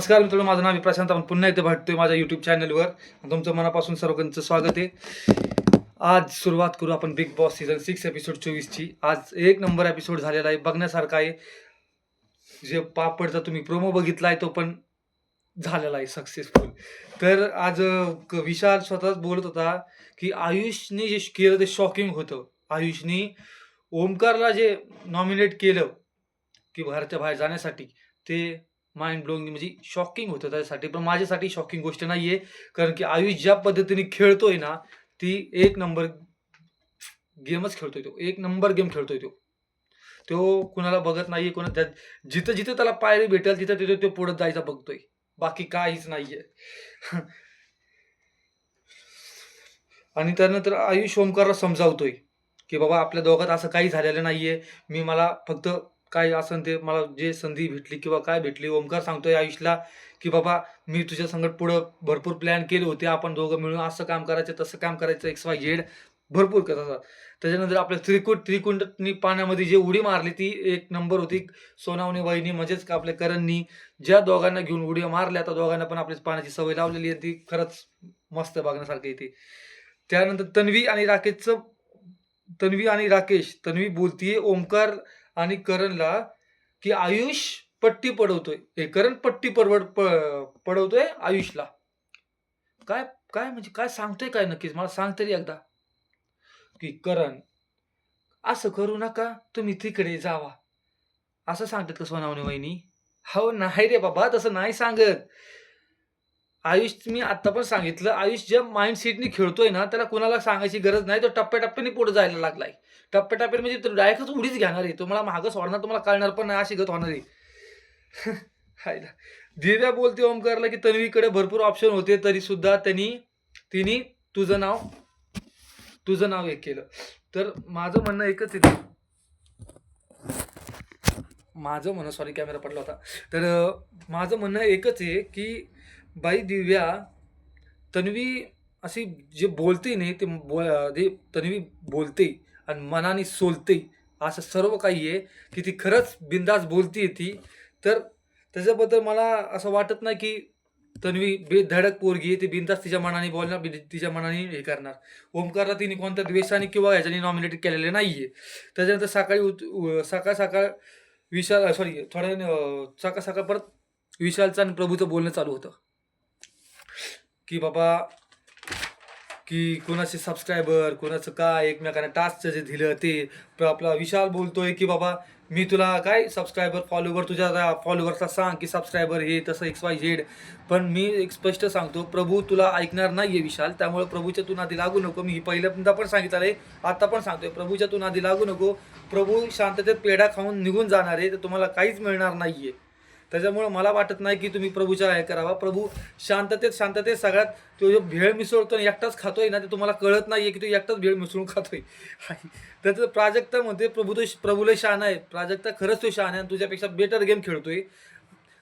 नमस्कार मित्रांनो, माझं नाव प्रशांत. आपण पुन्हा एकदा भेटतोय माझ्या यूट्यूब चॅनलवर. तुमचं मनापासून सर्वांचं स्वागत आहे. आज सुरुवात करू आपण बिग बॉस सीझन 6 एपिसोड 24ची. आज एक नंबर एपिसोड झालेला आहे, बघण्यासारखा आहे. जे पापडचा तुम्ही प्रोमो बघितलाय तो पण झालेला आहे सक्सेसफुल. तर आज विशाल स्वतःच बोलत होता की आयुषने जे केलं ते शॉकिंग होतं. आयुषने ओमकारला जे नॉमिनेट केलं की घराच्या बाहेर जाण्यासाठी, ते माइंड ब्लोइंग म्हणजे शॉकिंग होतं त्याच्यासाठी. पण माझ्यासाठी शॉकिंग गोष्ट नाहीये. कारण की आयुष ज्या पद्धतीने खेळतोय ना, ती एक नंबर गेमच खेळतोय तो. एक नंबर गेम खेळतोय तो. तो कुणाला बघत नाहीये. जिथं-जिथं त्याला पायरी भेटेल तिथं-तिथं तो पुढे जायचा बघतोय. बाकी काहीच नाहीये. आणि त्यानंतर आयुष ओमकारला समजावतोय, की बाबा आपल्या दोघात असं काही झालेलं नाहीये. मला फक्त काय असेल ते मला जे संधी भेटली किंवा काय भेटली. ओमकार सांगतोय आयुषला, की बाबा मी तुझ्या संगत पुढं भरपूर प्लॅन केले होते. आपण दोघं मिळून असं काम करायचं, तसं काम करायचं, XYZ भरपूर करत. त्याच्यानंतर आपल्या त्रिकुंडनी पाण्यामध्ये जी उडी मारली ती एक नंबर होती. सोनावणे वहिनी म्हणजेच आपल्या करणनी ज्या दोघांना घेऊन उड्या मारल्या, त्या दोघांना पण आपल्या पाण्याची सवय लावलेली आहे. ती खरंच मस्त बघण्यासारखी आहे ती. त्यानंतर तन्वी बोलतीये ओमकार आणि करणला, की आयुष पट्टी पडवतोय. हे करण पट्टी पडवतोय आयुषला. काय काय म्हणजे काय सांगतोय काय नक्कीच? मला सांग तरी एकदा. की करण, असं करू नका, तुम्ही तिकडे जावा. असं सांगतात का सोनावणे वहिनी? हो, नाही रे बाबा, तसं नाही सांगत. आयुष मी आत्ता पण सांगितलं, आयुष ज्या माइंडसेटनी खेळतोय ना, त्याला कुणाला सांगायची गरज नाही. तो टप्प्या-टप्प्याने पुढे जायला लागलाय. टप्प्या-टप्प्याने म्हणजे तो डायरेक्टच उडीच घेणार आहे. तुम्हाला मागं सोडणार, तुम्हाला कळणार पण नाही अशी गत होणार आहे. हायला. दिव्या बोलते ओमकारला, की तन्वीकडे भरपूर ऑप्शन होते, तरी सुद्धा तिने तुझं नाव तुझं नाव एक केलं. तर माझं म्हणणं एकच आहे. माझं म्हणणं सॉरी कॅमेरा पडला होता. तर माझं म्हणणं एकच आहे, की बाई दिव्या, तन्वी अशी जे बोलते नाही ते जे तन्वी बोलते आणि मनाने सोलते, असं सर्व काही आहे, की ती खरंच बिनधास्त बोलतीये ती. तर त्याच्याबद्दल मला असं वाटत नाही, की तन्वी बेधडक पोरगी आहे. ती बिनधास्त तिच्या मनाने बोलणार, तिच्या मनाने हे करणार. ओमकारला तिने कोणत्या द्वेषाने किंवा ह्याच्याने नॉमिनेट केलेलं नाहीये. त्याच्यानंतर सकाळ-सकाळ विशाल सॉरी थोड्या वेळाने सकाळ-सकाळ परत विशालचं आणि प्रभूचं बोलणं चालू होतं. की बाबा, की कोणाचे सबस्क्रायबर, कोणाचं काय, एकमेकांना टास्कचं जे दिलं ते. आपला विशाल बोलतोय, की बाबा मी तुला काय सबस्क्रायबर, फॉलोवर तुझ्या फॉलोवरला सांग, की सबस्क्रायबर हे तसं XYZ. पण मी एक स्पष्ट सांगतो, प्रभू तुला ऐकणार नाहीये विशाल. त्यामुळे प्रभूच्या तू नादी लागू नको. मी पहिल्यांदा पण सांगितलं आहे, आता पण सांगतोय, प्रभूच्या तू नादी लागू नको. प्रभू शांततेत पेढा खाऊन निघून जाणार आहे, तर तुम्हाला काहीच मिळणार नाहीये. त्याच्यामुळं मला वाटत नाही की तुम्ही प्रभूच्या हे करावा. प्रभू शांततेत सगळ्यात तो जो भेळ मिसळतो आणि एकटाच खातोय ना, ते तुम्हाला कळत नाहीये की तो एकटाच भेळ मिसळून खातोय. त्याचं प्राजक्ता म्हणते प्रभू शहाणा आहे. प्राजक्ता खरंच तो शहाणा आहे आणि तुझ्यापेक्षा बेटर गेम खेळतोय.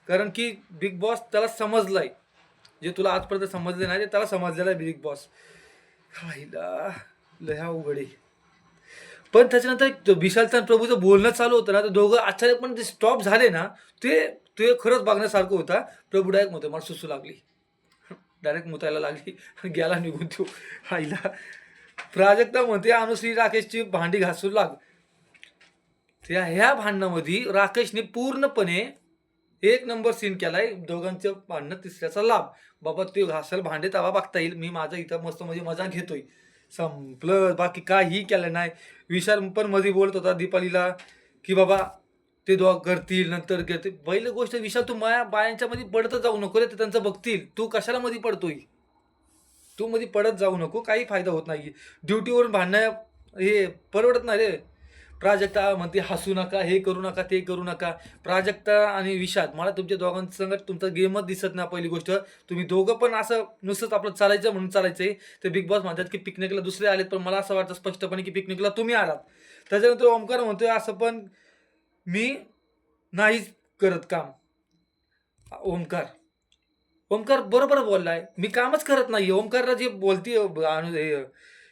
कारण की बिग बॉस त्याला समजलाय. जे तुला आजपर्यंत समजले नाही, ते त्याला समजलेलं आहे बिग बॉस. हायला लय अवघड आहे. पण त्याच्यानंतर विशालचं आणि प्रभूचं बोलणं चालू होतं ना, तर दोघं अचानकपणे ते स्टॉप झाले ना, ते ते खरंच बघण्यासारखं होता. प्रभू डायरेक्ट म्हणतोय, मला सुसू लागली. डायरेक्ट मुतायला लागली. गेला निघून तो. आईला. प्राजक्ता म्हणते, अनुश्री राकेशची भांडी घासू लाग. ह्या भांडणामध्ये राकेशने पूर्णपणे एक नंबर सीन केलाय. दोघांचं भांडणं तिसऱ्याचा लाभ. बाबा ते घासायला भांडे तवा बघता येईल. मी माझं इथं मस्त म्हणजे मजा घेतोय. संपलं. बाकी काहीही केलं नाही. विशाल पण मध्ये बोलत होता दीपालीला, की बाबा ते दोघं करतील, नंतर करतील. पहिली गोष्ट विशाल, तू बायांच्या मध्ये पडतच जाऊ नको रे, ते त्यांचं बघतील. तू कशाला मध्ये पडतोय? तू मध्ये पडत जाऊ नको. काही फायदा होत नाही. ड्युटीवरून भांडणं हे परवडत नाही रे. प्राजक्ता म्हणते हसू नका, हे करू नका, ते करू नका. प्राजक्ता आणि विशाल, मला तुमच्या दोघांसंग तुमचा गेमच दिसत नाही. पहिली गोष्ट, तुम्ही दोघं पण असं नुसतंच आपलं चालायचं म्हणून चालायचंय. ते बिग बॉस म्हणतात की पिकनिकला दुसरे आलेत, पण मला असं वाटतं स्पष्टपणे की पिकनिकला तुम्ही आलात. त्याच्यानंतर ओमकार म्हणतोय, असं पण मी नाहीच करत काम. ओमकार ओमकार बरोबर बोललाय. मी कामच करत नाहीये. ओमकारला जे बोलती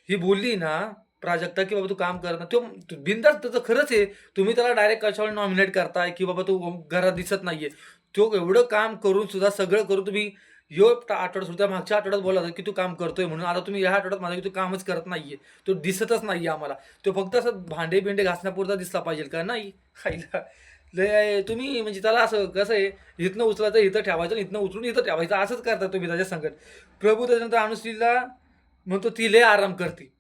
ही बोलली ना प्राजक्ता, की बाबा तू काम करत नाही. तो बिनधास्त त्याचं खरंच आहे. तुम्ही त्याला डायरेक्ट कशावर नॉमिनेट करताय, की बाबा तू घरात दिसत नाहीये. तो एवढं काम करून सुद्धा सगळं करून तुम्ही ह्यो आठवडा सुद्धा मागच्या आठवड्यात बोलला होता, की तू काम करतोय म्हणून. आता तुम्ही ह्या आठवड्यात म्हणा, की तू कामच करत नाहीये. तो दिसतच नाहीये आम्हाला. तो फक्त असं भांडे-बिंडे घासण्यापुरता दिसला पाहिजे का? नाही. खायला लय तुम्ही म्हणजे त्याला असं कसं आहे, इथनं उचलायचं इथं ठेवायचं आणि इथनं उचलून इथं ठेवायचं असंच करता तुम्ही त्याच्या संगत. प्रभू त्याच्यानंतर अनुश्रीला म्हणतो, "ती लय आराम करते."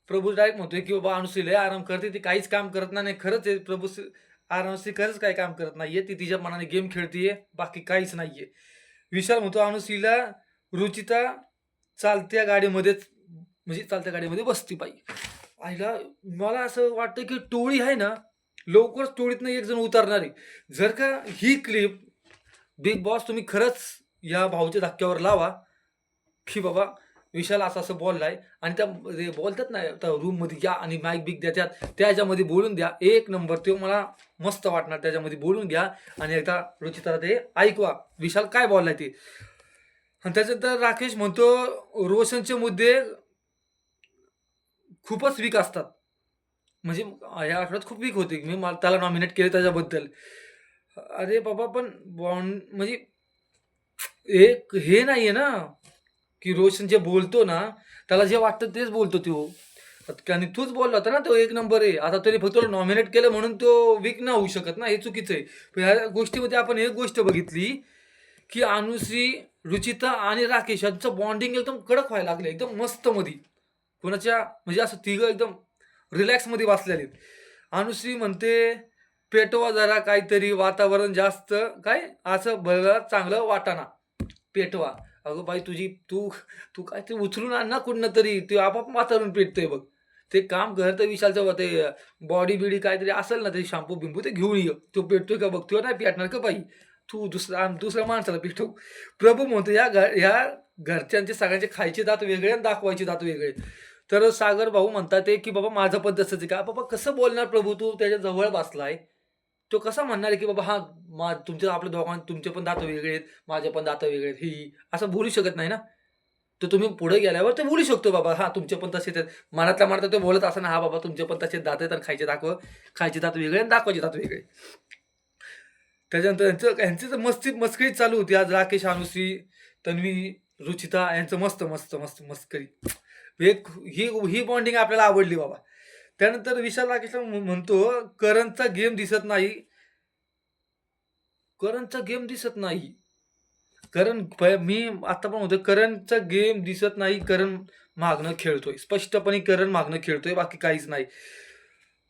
प्रभू डायरेक्ट म्हणतोय, की "बाबा अनुश्री लय आराम करते. ती काहीच काम करत नाही." नाही खरंच आहे अनुश्री खरंच काही काम करत नाहीये. ती तिच्या मनाने गेम खेळतीये. बाकी काहीच नाहीये. विशाल म्हणतो अनुश्रीला रुचिता चालत्या गाडीमध्येच म्हणजे चालत्या गाडीमध्ये बसती पाहिजे. आईला मला असं वाटतं, की टोळी आहे ना, लवकरच टोळीतनं एक जण उतरणार आहे. जर का ही क्लिप बिग बॉस तुम्ही खरंच या भाऊच्या धक्क्यावर लावा, की बाबा विशाल असं-असं बोललाय आणि त्या ते बोलतात ना, त्या रूममध्ये या आणि माईक बिक देतात, त्याच्यामध्ये बोलून द्या. एक नंबर तो मला मस्त वाटणार. त्याच्यामध्ये बोलून घ्या आणि एकदा रुचिताला ते ऐकवा. विशाल काय बोललाय ते. आणि त्याच्यानंतर राकेश म्हणतो, रोशनचे मुद्दे खूपच वीक असतात. म्हणजे या आठवड्यात खूप वीक होते. मला त्याला नॉमिनेट केले त्याच्याबद्दल. अरे बाबा पण म्हणजे एक हे नाहीये ना, की रोशन जे बोलतो ना, त्याला जे वाटतं तेच बोलतो तो. आणि तूच बोलला होता ना, तो एक नंबर आहे. आता त्याने फक्त तुला नॉमिनेट केलं म्हणून तो वीक नाही होऊ शकत ना, हे चुकीचं आहे. पण ह्या गोष्टीमध्ये आपण एक गोष्ट बघितली, की अनुश्री, रुचिता आणि राकेश यांचं बॉन्डिंग एकदम कडक व्हायला लागलं, एकदम मस्त मध्ये. कोणाच्या म्हणजे असं तिघं एकदम रिलॅक्समध्ये बसलेले आहेत. अनुश्री म्हणते, "पेटवा जरा काहीतरी, वातावरण जास्त काय असं भलं चांगलं वाटाना, पेटवा." अगं बाई तू तू काय ते उचलून आण ना कुठनं तरी, ते आपोआप वातावरण पेटतंय बघ. ते काम कर तर विशालचं ते बॉडी-बिडी काहीतरी असेल ना, ते शॅम्पू-बिंपू ते घेऊन ये. तो पेटतोय का बघ. तो नाही पेटणार का बाई. तू दुसऱ्या माणसाला पेटव. प्रभू म्हणतो, ह्या घरच्यांचे सगळ्यांचे खायचे दात वेगळे आणि दाखवायचे दात वेगळे." तर सागर भाऊ म्हणतात ते, की "बाबा माझं पण तसंच आहे." का बाबा कसं बोलणार प्रभू, तू त्याच्या जवळ बसलाय. तो कसा म्हणणार आहे, की बाबा हां, तुमच्या आपल्या तुमचे पण दात वेगळे आहेत, माझे पण दात वेगळे आहेत. असं बोलू शकत नाही ना. तर तुम्ही पुढे गेल्यावर ते बोलू शकतो बाबा, हां, तुमचे पण तसेच आहेत. मनातल्या मनात तो बोलत असताना, "हां बाबा, तुमचे पण तसेच दात आहेत आणि खायचे दात वेगळे आणि दाखवायचे दात वेगळे." त्याच्यानंतर यांची तर मस्करी चालू होती आज राकेश, अनुश्री, तन्वी, रुचिता यांचं मस्त मस्करी. एक ही बॉन्डिंग आपल्याला आवडली बाबा. त्यानंतर विशाल राकेशला म्हणतो, "करणचा गेम दिसत नाही." करणचा गेम दिसत नाही. मी आता पण म्हणतोय करणचा गेम दिसत नाही. करण मागणं खेळतोय. स्पष्टपणे करण मागणं खेळतोय. बाकी काहीच नाही.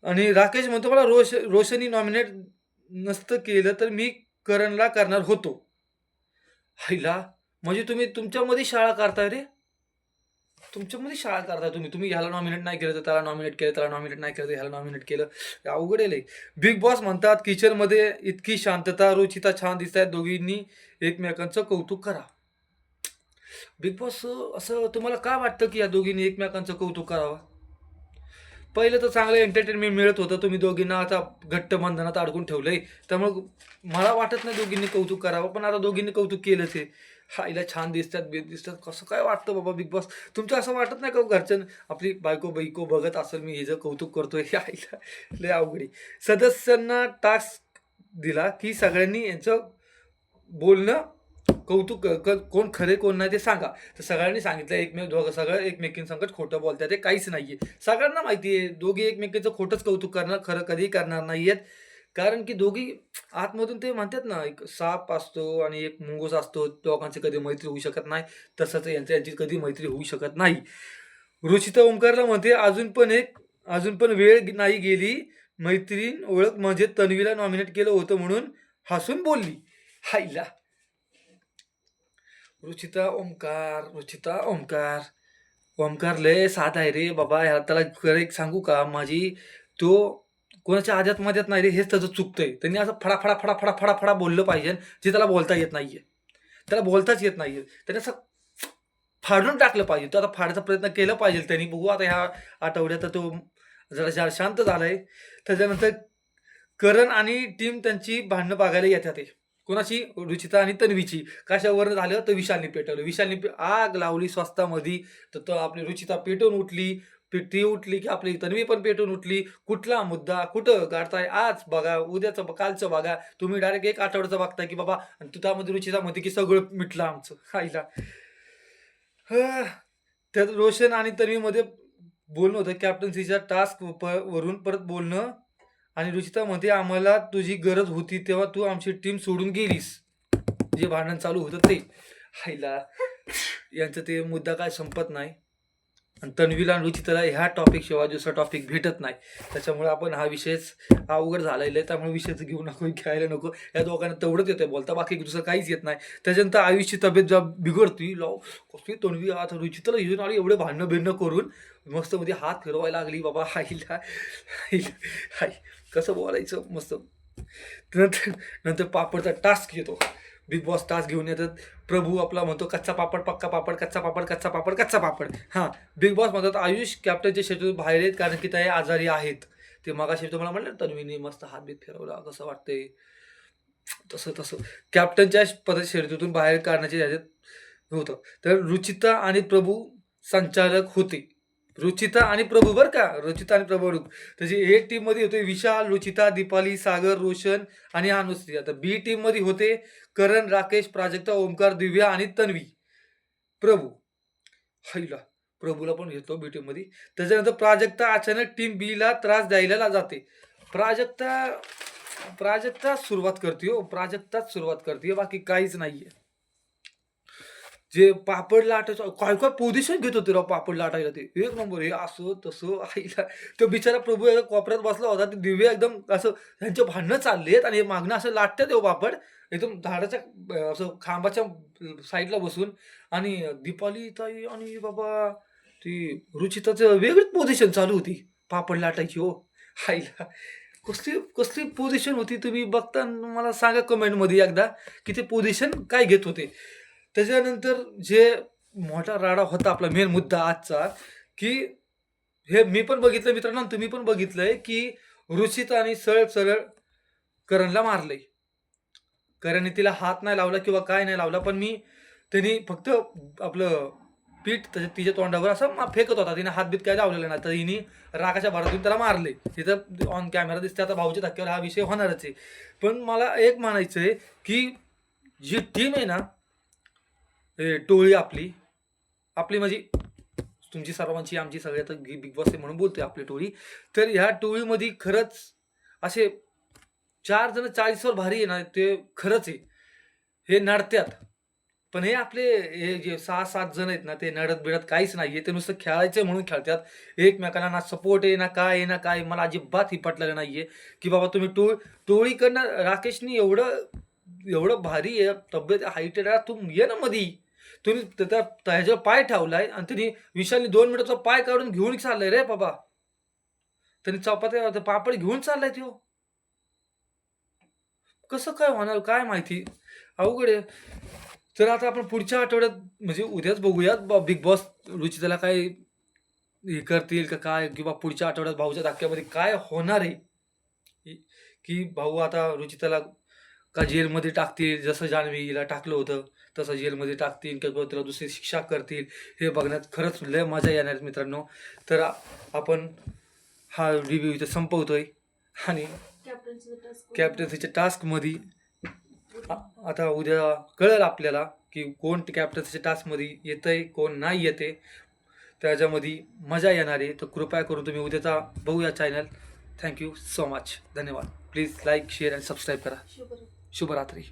आणि राकेश म्हणतो, "मला रोशनी नॉमिनेट नसतं केलं तर मी करणला करणार होतो." हायला म्हणजे तुम्ही तुमच्यामध्ये शाळा करताय रे. तुमच्यामध्ये शाळा करताय तुम्ही. तुम्ही ह्याला नॉमिनेट नाही केलं तर त्याला नॉमिनेट केलं, त्याला नॉमिनेट नाही केलं तर ह्याला नॉमिनेट केलं. हे अवघड आहे लय. बिग बॉस म्हणतात, "किचनमध्ये इतकी शांतता, रुचिता छान दिसतायत. दोघींनी एकमेकांचं कौतुक करा." बिग बॉस असं तुम्हाला का वाटतं, की या दोघींनी एकमेकांचं कौतुक करावं? पहिलं तर चांगलं एंटरटेनमेंट मिळत होतं. तुम्ही दोघींना आता घट्ट बंधनात अडकून ठेवलंय. त्यामुळं मला वाटत नाही दोघींनी कौतुक करावं. पण आता दोघींनी कौतुक केलंच आहे. "हां, छान दिसतात, दिसतात." कसं काय वाटतं बाबा बिग बॉस? तुमचं असं वाटत नाही का हो घरच्यां आपली बायको बघत असेल मी हिचं कौतुक करतोय. आईला लय अवघड आहे. सदस्यांना टास्क दिला, की सगळ्यांनी यांचं बोलणं कौतुक कोण खरे कोण नाही ते सांगा. तर सगळ्यांनी सांगितलं दोघं सगळं एकमेकींसंगत खोटं बोलतात ते काहीच नाहीये. सगळ्यांना माहिती आहे दोघी एकमेकींचं खोटंच कौतुक करणार, खरं कधीही करणार नाहीयेत. कारण की दोघी आतमधून ते म्हणतात ना, एक साप असतो आणि एक मुंगूस असतो. दोघांची कधी मैत्री होऊ शकत नाही. तसंच यांची कधी मैत्री होऊ शकत नाही. रुचिता ओंकारला म्हणते, अजून पण वेळ नाही गेली. मैत्रीण ओळख म्हणजे तन्वीला नॉमिनेट केलं होतं म्हणून हसून बोलली. हायला! रुचिता, ओमकार. ओमकार लय साधा आहे रे बाबा. त्याला खरं एक सांगू का? तो कोणाच्या आद्यात-मध्यात नाही रे, हेच त्याचं चुकतंय. त्यांनी असं फडा बोललं पाहिजे, जे त्याला बोलता येत नाहीये. त्याला बोलताच येत नाहीये. त्याने असं फाडून टाकलं पाहिजे. तो आता फाडायचा प्रयत्न केला पाहिजे त्यांनी. बघू आता ह्या आठवड्यात तो जरा शांत झालाय. त्याच्यानंतर करण आणि टीम त्यांची भांडणं बघायला येतात आहे. कोणाची? रुचिता आणि तन्वीची. कशावरून झालं? तर विशालने पेटवलं. आग लावली स्वस्तामध्ये. तर आपली रुचिता पेटून उठली. ती उठली की आपली तन्वी पण पेटून उठली. कुठला मुद्दा कुठं काढताय आज बघा, उद्याचं कालचं बघा. तुम्ही डायरेक्ट 1 आठवड्याचं बघताय की बाबा आणि तू त्यामध्ये रुचिता म्हणते की सगळं मिटलं आमचं. आईला हं, त्यात रोशन आणि तन्वीमध्ये बोलणं होतं कॅप्टन्सीच्या टास्क वरून परत बोलणं आणि रुचिता म्हणते, "आम्हाला तुझी गरज होती तेव्हा तू आमची टीम सोडून गेलीस." जे भांडण चालू होतं ते. आईला यांचं ते मुद्दा काय संपत नाही आणि तन्वीला आणि रुचिताला ह्या टॉपिकशिवाय दुसरा टॉपिक भेटत नाही. त्याच्यामुळे आपण हा विषयच अवघड झालेला आहे. त्यामुळे विषयच घेऊ नको, घ्यायला नको. या दोघांना तेवढंच येतंय बोलता, बाकी दुसरं काहीच येत नाही. त्याच्यानंतर आयुषची तब्येत जेव्हा बिघडती, कसली तन्वी आता रुचिताला घेऊन आली एवढे भांडणं-बिंडणं करून मस्त मध्ये हात फिरवायला लागली. बाबा आईला आईला आई कसं बोलायचं मस्त. नंतर नंतर पापडचा टास्क येतो. बिग बॉस टास्क घेऊन येतात. प्रभू आपला म्हणतो कच्चा पापड, पक्का पापड, कच्चा पापड, कच्चा पापड, कच्चा पापड. हां, बिग बॉस म्हणतात आयुष कॅप्टनच्या शेतीतून बाहेर आहेत कारण की ते आजारी आहेत. ते मगाशी तुम्हाला म्हटलं ना तन्वीने मस्त हातबीत फिरवला कसं वाटतंय. तसं कॅप्टनच्या शर्यतीतून बाहेर काढण्याचे ह्याच्यात होतं. तर रुचिता आणि प्रभू संचालक होते. रुचिता आणि प्रभू बरं का, रुचिता आणि प्रभू त्याची ए टीममध्ये होते विशाल, रुचिता, दीपाली, सागर, रोशन आणि अनुश्री. आता बी टीममध्ये होते करण, राकेश, प्राजक्ता, ओमकार, दिव्या आणि तन्वी. प्रभू हाईला प्रभूला पण घेतो बी टीममध्ये. त्याच्यानंतर प्राजक्ता अचानक टीम बीला त्रास द्यायला जाते. प्राजक्ता सुरुवात करते हो, प्राजक्ताच सुरुवात करते, बाकी काहीच नाहीये. जे पापड लाटायचं काय पोझिशन घेत होते राव पापड लाटायला ते. एक नंबर हे असं तसं आईला तो बिचारा प्रभू एका कोपऱ्यात बसला होता. ते दिव्या एकदम असं त्यांचे भांडणं चाललेत आणि हे मागणं असं लाटतात हो पापड. एकदम झाडाच्या असं खांबाच्या साईडला बसून आणि दीपाली ताई आणि बाबा ती रुचिताचं वेगळीच पोझिशन चालू होती पापड लाटायची हो. आईला कसली कसली पोझिशन होती तुम्ही बघता मला सांगा कमेंटमध्ये एकदा की ते पोझिशन काय घेत होते. त्याच्यानंतर जे मोठा राडा होता आपला मेन मुद्दा आजचा, की हे मी पण बघितलं मित्रांनो तुम्ही पण बघितलंय, की रुचिताने सरळ-सरळ करणला मारलंय. करणने तिला हात नाही लावला किंवा काय नाही लावला, पण त्यांनी फक्त आपलं पीठ तिच्या तोंडावर असं फेकत होता. तिने हात-बीत काय लावलेला नाही. तर हिने रागाच्या भरातून त्याला मारले. तिथं ऑन कॅमेरा दिसते. आता भाऊच्या धक्क्यावर हा विषय होणारच आहे. पण मला एक म्हणायचं आहे, की जी टीम आहे ना टोळी आपली म्हणजे तुमची सर्वांची आमची सगळ्यात बिग बॉस आहे म्हणून बोलतोय आपली टोळी. तर ह्या टोळीमध्ये खरंच असे 4 जण 40वर भारी आहे ना, ते खरंच आहे. हे नडत्यात. पण हे आपले हे जे 6-7 जण आहेत ना, ते नडत-बिडत काहीच नाहीये. ते नुसतं खेळायचं म्हणून खेळतात. एकमेकांना ना सपोर्ट आहे, ना काय आहे, ना काय. मला अजिबात ही पटलेलं नाहीये, की बाबा तुम्ही टोळीकडनं राकेशनी एवढं भारी आहे, तब्येत हाईटेड आहे. तू ये ना मधी. तुम्ही ह्याच्यावर पाय ठेवलाय आणि त्यांनी विशालने 2 मिनिटाचा पाय काढून घेऊन चाललाय रे बाबा. त्यांनी चपात्या पापड घेऊन चाललाय तो. कसं काय होणार काय माहिती? अवघड आहे. तर आता आपण पुढच्या आठवड्यात म्हणजे उद्याच बघूयात बिग बॉस रुचिताला काय हे करतील का काय? किंवा पुढच्या आठवड्यात भाऊच्या धक्क्यामध्ये काय होणार आहे? की भाऊ आता रुचिताला का जेलमध्ये टाकतील, जसं जान्हवीला टाकलं होतं, तसं जेलमध्ये टाकतील किंवा त्याला दुसरी शिक्षा करतील, हे बघण्यात खरंच लय मजा येणार आहे मित्रांनो. तर आपण हा रिव्ह्यू इथे संपवतोय आणि कॅप्टन्सीच्या टास्कमध्ये आता उद्या कळेल आपल्याला की कोण कॅप्टन्सीच्या टास्कमध्ये येतंय, कोण नाही येते. त्याच्यामध्ये मजा येणार आहे. तर कृपया करून तुम्ही उद्याचा बघूया चॅनल. Thank you so much. धन्यवाद. प्लीज लाईक, शेअर आणि सबस्क्राईब करा. शुभरात्री.